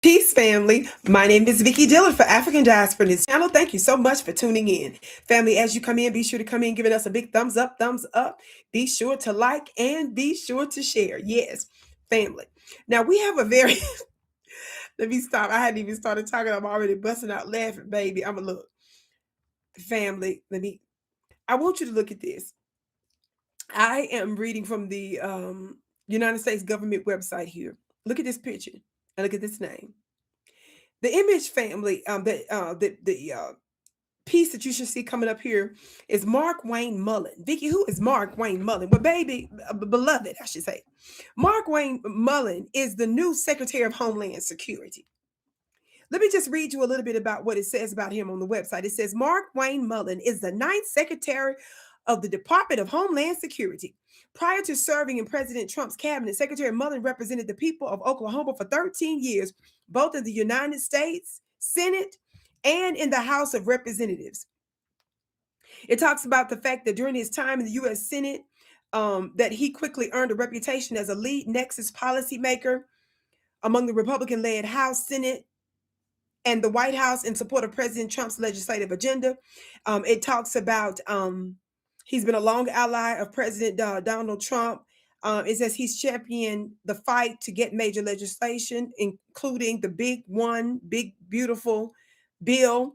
Peace, family. My name is Vicki Dillard for African Diaspora News Channel. Thank you so much for tuning in. Family, as you come in, be sure to come in giving us a big thumbs up, thumbs up. Be sure to like and be sure to share. Yes, family. Now, we have a very, let me stop. I hadn't even started talking. I'm already busting out laughing, baby. I'm a look. Family, I want you to look at this. I am reading from the United States government website here. Look at this picture and look at this name. The image family, the piece that you should see coming up here is Mark Wayne Mullen. Vicki, who is Mark Wayne Mullen? Well, baby, beloved, I should say. Mark Wayne Mullen is the new Secretary of Homeland Security. Let me just read you a little bit about what it says about him on the website. It says Mark Wayne Mullen is the ninth Secretary of the Department of Homeland Security. Prior to serving in President Trump's cabinet, Secretary Mullen represented the people of Oklahoma for 13 years, both in the United States Senate and in the House of Representatives. It talks about the fact that during his time in the U.S. Senate, that he quickly earned a reputation as a lead nexus policymaker among the Republican-led House, Senate, and the White House in support of President Trump's legislative agenda. It talks about he's been a long ally of President Donald Trump. It says he's championed the fight to get major legislation, including the big beautiful bill,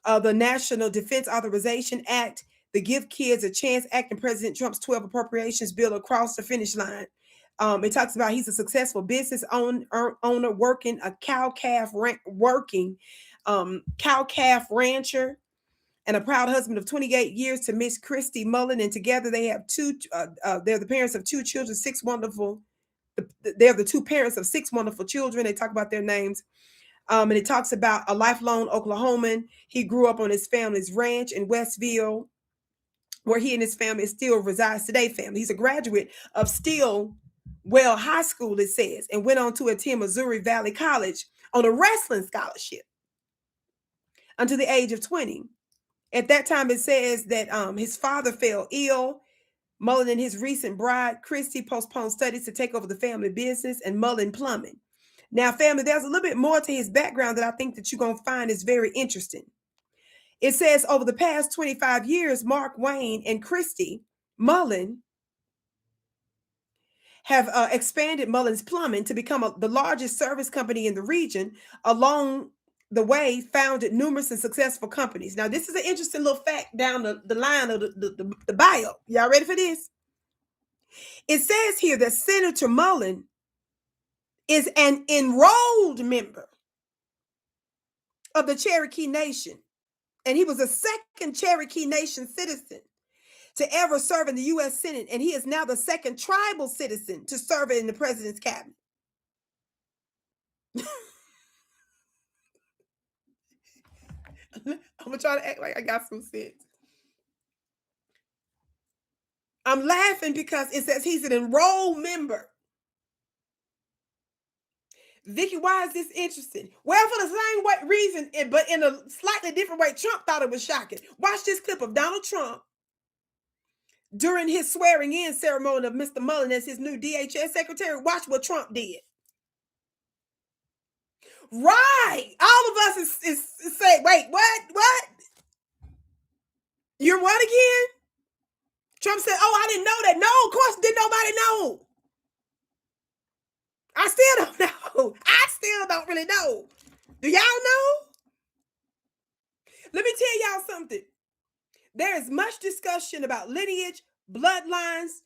the National Defense Authorization Act, the Give Kids a Chance Act, and President Trump's 12 appropriations bill across the finish line. It talks about he's a successful business owner working a cow-calf rancher and a proud husband of 28 years to Miss Christy Mullen. And together they have they're the parents of two children, they're the two parents of six wonderful children. They talk about their names. And it talks about a lifelong Oklahoman. He grew up on his family's ranch in Westville, where he and his family still resides today. Family. He's a graduate of Stillwell High School, it says, and went on to attend Missouri Valley College on a wrestling scholarship until the age of 20. At that time, it says that his father fell ill. Mullen and his recent bride, Christy, postponed studies to take over the family business and Mullen Plumbing. Now, family, there's a little bit more to his background that I think that you're going to find is very interesting. It says over the past 25 years, Mark Wayne and Christy Mullen have expanded Mullen's Plumbing to become the largest service company in the region. Along the way, founded numerous and successful companies. Now, this is an interesting little fact down the line of the bio. Y'all ready for this? It says here that Senator Mullen is an enrolled member of the Cherokee Nation, and he was a second Cherokee Nation citizen to ever serve in the U.S. Senate, and he is now the second tribal citizen to serve in the president's cabinet. I'm gonna try to act like I got some sense. I'm laughing because it says he's an enrolled member. Vicki, why is this interesting? Well, for the same reason, but in a slightly different way, Trump thought it was shocking. Watch this clip of Donald Trump during his swearing in ceremony of Mr. Mullen as his new DHS secretary. Watch what Trump did. Right. All of us is saying, wait, what? You're what again? Trump said, oh, I didn't know that. No, of course, didn't nobody know. I still don't know. I still don't really know. Do y'all know? Let me tell y'all something. There is much discussion about lineage, bloodlines,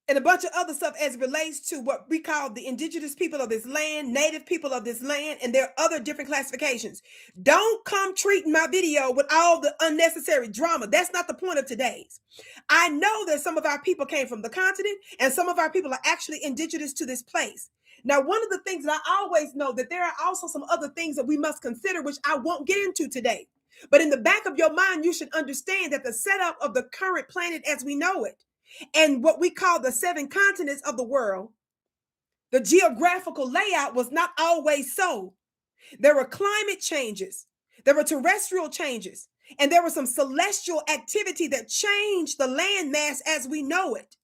and a bunch of other stuff as it relates to what we call the indigenous people of this land, native people of this land, and there are other different classifications. Don't come treating my video with all the unnecessary drama. That's not the point of today's. I know that some of our people came from the continent, and some of our people are actually indigenous to this place. Now, one of the things that I always know that there are also some other things that we must consider, which I won't get into today. But in the back of your mind, you should understand that the setup of the current planet as we know it, and what we call the 7 continents of the world, the geographical layout was not always so. There were climate changes, there were terrestrial changes, and there was some celestial activity that changed the landmass as we know it.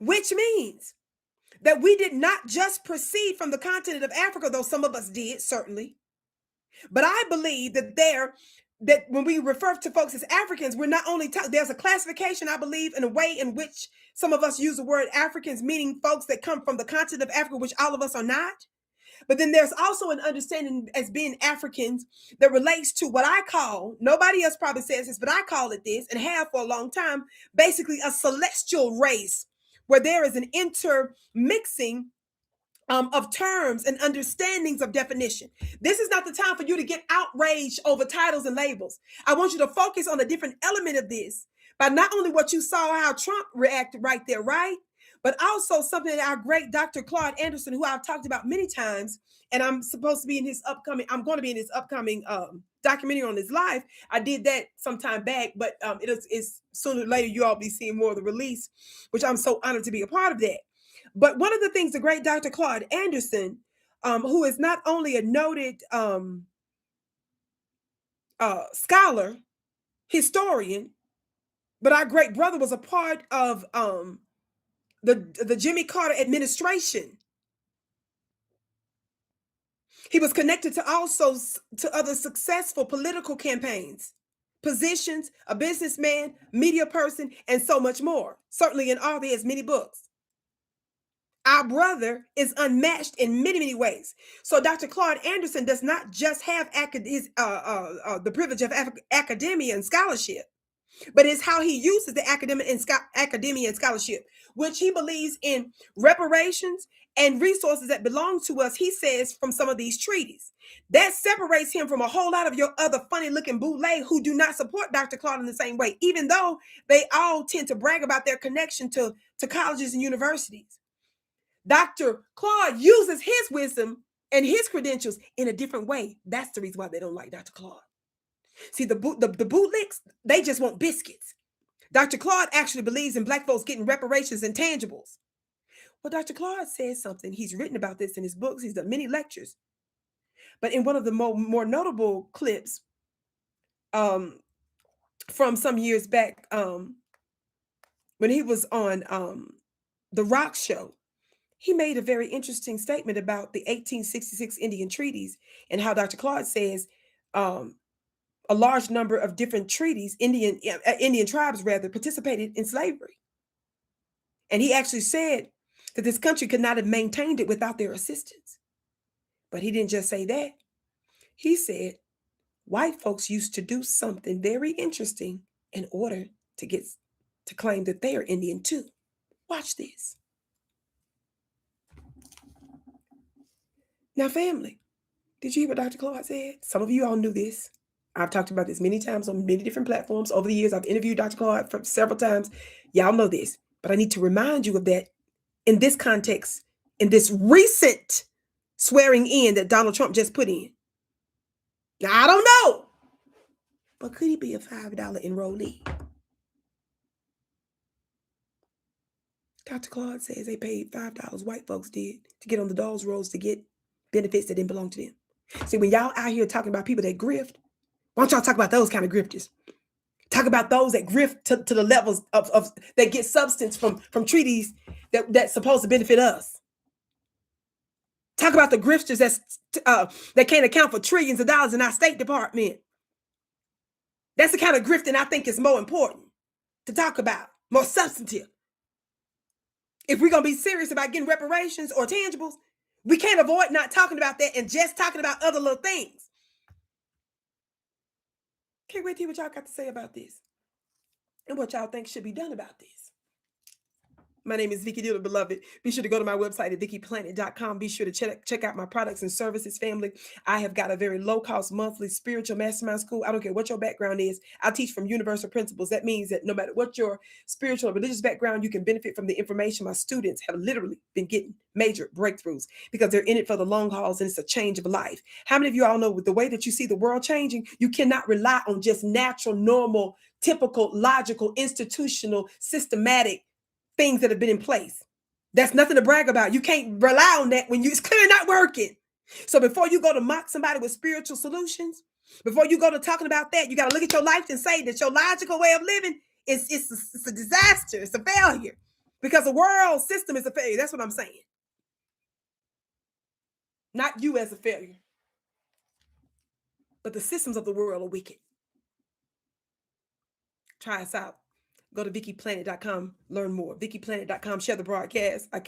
Which means that we did not just proceed from the continent of Africa, though some of us did, certainly. But I believe that when we refer to folks as Africans, we're not only there's a classification, I believe, in a way in which some of us use the word Africans, meaning folks that come from the continent of Africa, which all of us are not. But then there's also an understanding as being Africans that relates to what I call, nobody else probably says this, but I call it this and have for a long time, basically a celestial race, where there is an intermixing of terms and understandings of definition. This is not the time for you to get outraged over titles and labels. I want you to focus on a different element of this by not only what you saw, how Trump reacted right there, right? But also something that our great Dr. Claude Anderson, who I've talked about many times, and I'm going to be in his upcoming documentary on his life. I did that some time back, but it's sooner or later you all be seeing more of the release, which I'm so honored to be a part of that. But one of the things the great Dr. Claude Anderson, who is not only a noted scholar, historian, but our great brother was a part of the Jimmy Carter administration. He was connected to also to other successful political campaigns, positions, a businessman, media person, and so much more. Certainly in all, he has many books. Our brother is unmatched in many, many ways. So Dr. Claude Anderson does not just have the privilege of academia and scholarship, but it's how he uses the academia and scholarship, which he believes in reparations and resources that belong to us, he says, from some of these treaties. That separates him from a whole lot of your other funny-looking bootleg who do not support Dr. Claude in the same way, even though they all tend to brag about their connection to colleges and universities. Dr. Claude uses his wisdom and his credentials in a different way. That's the reason why they don't like Dr. Claude. See, the bootlicks, they just want biscuits. Dr. Claude actually believes in Black folks getting reparations and tangibles. Well, Dr. Claude says something. He's written about this in his books. He's done many lectures. But in one of the more notable clips from some years back, when he was on The Rock Show, he made a very interesting statement about the 1866 Indian treaties and how Dr. Claude says a large number of different treaties, Indian tribes rather, participated in slavery. And he actually said that this country could not have maintained it without their assistance. But he didn't just say that. He said white folks used to do something very interesting in order to claim that they are Indian too. Watch this. Now, family, did you hear what Dr. Claude said? Some of you all knew this. I've talked about this many times on many different platforms. Over the years, I've interviewed Dr. Claude for several times. Y'all know this, but I need to remind you of that in this context, in this recent swearing in that Donald Trump just put in. Now, I don't know, but could he be a $5 enrollee? Dr. Claude says they paid $5, white folks did, to get on the dolls rolls to get benefits that didn't belong to them. See, when y'all out here talking about people that grift, why don't y'all talk about those kind of grifters? Talk about those that grift to the levels of that get substance from treaties that's supposed to benefit us. Talk about the grifters that can't account for trillions of dollars in our State Department. That's the kind of grifting I think is more important to talk about, more substantive. If we're going to be serious about getting reparations or tangibles, we can't avoid not talking about that and just talking about other little things. Can't wait to hear what y'all got to say about this and what y'all think should be done about this. My name is Vicki Dillard, beloved. Be sure to go to my website at vickiplanet.com. Be sure to check out my products and services, family. I have got a very low-cost monthly spiritual mastermind school. I don't care what your background is. I teach from universal principles. That means that no matter what your spiritual or religious background, you can benefit from the information. My students have literally been getting major breakthroughs because they're in it for the long hauls, and it's a change of life. How many of you all know with the way that you see the world changing, you cannot rely on just natural, normal, typical, logical, institutional, systematic things that have been in place. That's nothing to brag about. You can't rely on that when it's clearly not working. So before you go to mock somebody with spiritual solutions, before you go to talking about that, you got to look at your life and say that your logical way of living is a disaster. It's a failure. Because the world system is a failure. That's what I'm saying. Not you as a failure, but the systems of the world are wicked. Try us out. Go to VickiPlanet.com, learn more. VickiPlanet.com, share the broadcast. I